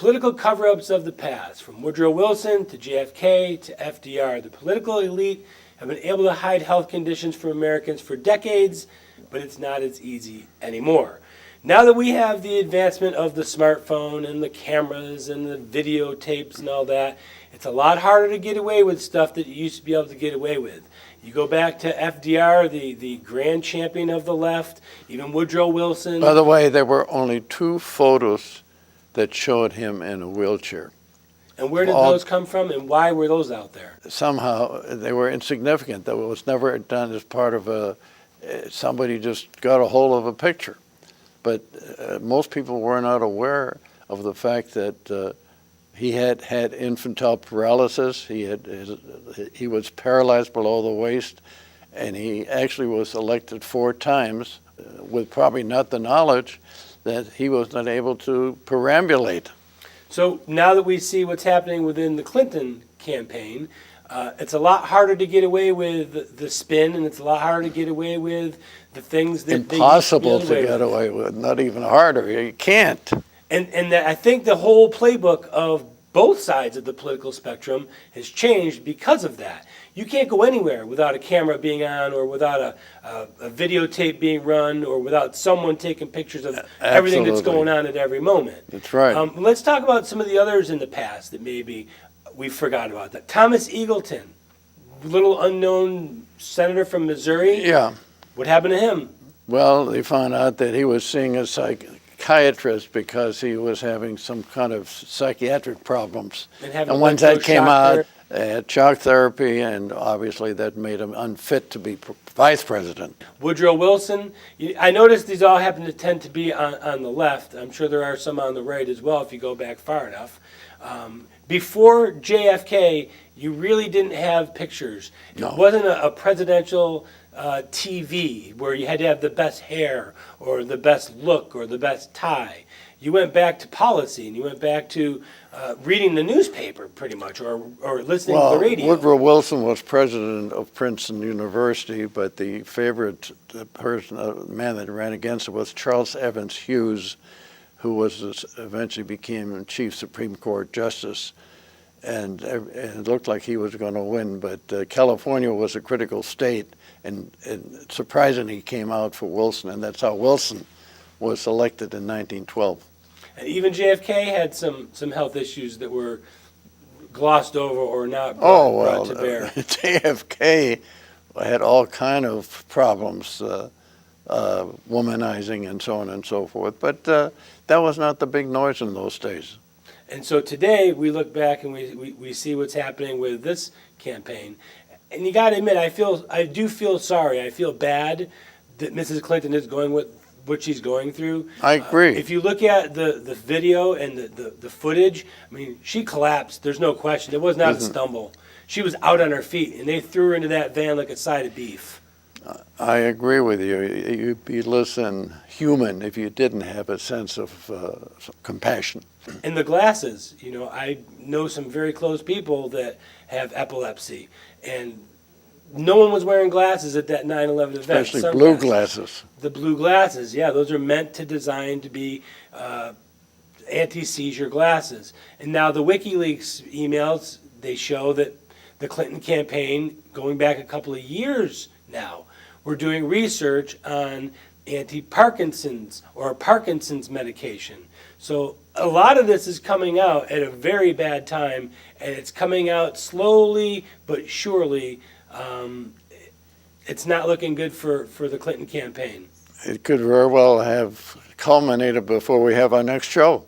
political cover-ups of the past, from Woodrow Wilson to JFK to FDR, the political elite have been able to hide health conditions from Americans for decades, but it's not as easy anymore. Now that we have the advancement of the smartphone and the cameras and the videotapes and all that, it's a lot harder to get away with stuff that you used to be able to get away with. You go back to FDR, the grand champion of the left, even Woodrow Wilson. By the way, there were only 2 photos that showed him in a wheelchair. And where did those come from, and why were those out there? Somehow they were insignificant. That was never done as part of somebody just got a hold of a picture. But most people were not aware of the fact that he had infantile paralysis. He was paralyzed below the waist, and he actually was elected 4 times with probably not the knowledge that he was not able to perambulate. So now that we see what's happening within the Clinton campaign, it's a lot harder to get away with the spin, and it's a lot harder to get away with the things that impossible to get away with. Not even harder. You can't. And I think the whole playbook of both sides of the political spectrum has changed because of that. You can't go anywhere without a camera being on, or without a videotape being run, or without someone taking pictures of everything that's going on at every moment. That's right. Let's talk about some of the others in the past that maybe we forgot about. That Thomas Eagleton, little unknown senator from Missouri. Yeah. What happened to him? Well, they found out that he was seeing a psychiatrist because he was having some kind of psychiatric problems. And once that came out, they had shock therapy, and obviously that made him unfit to be vice president. Woodrow Wilson. I noticed these all happen to tend to be on the left. I'm sure there are some on the right as well if you go back far enough. Before JFK, you really didn't have pictures. No. It wasn't a presidential TV where you had to have the best hair or the best look or the best tie. You went back to policy, and you went back to reading the newspaper pretty much, or listening to the radio. Woodrow Wilson was president of Princeton University, but the favorite man that ran against him was Charles Evans Hughes, who eventually became Chief Supreme Court Justice. And it looked like he was going to win, but California was a critical state, and surprisingly he came out for Wilson, and that's how Wilson was elected in 1912. And even JFK had some health issues that were glossed over or not brought to bear. JFK had all kind of problems, womanizing and so on and so forth, but that was not the big noise in those days. And so today we look back and we see what's happening with this campaign. And you got to admit, I do feel sorry. I feel bad that Mrs. Clinton is going with what she's going through. I agree. If you look at the video and the footage, I mean, she collapsed. There's no question. It was not a stumble. She was out on her feet, and they threw her into that van like a side of beef. I agree with you. You'd be less than human if you didn't have a sense of compassion. And the glasses, I know some very close people that have epilepsy, and no one was wearing glasses at that 9/11 event. Especially blue glasses. The blue glasses, yeah, those are meant to design to be anti-seizure glasses. And now the WikiLeaks emails, they show that the Clinton campaign, going back a couple of years now, we're doing research on anti-Parkinson's or Parkinson's medication. So a lot of this is coming out at a very bad time, and it's coming out slowly but surely. It's not looking good for the Clinton campaign. It could very well have culminated before we have our next show.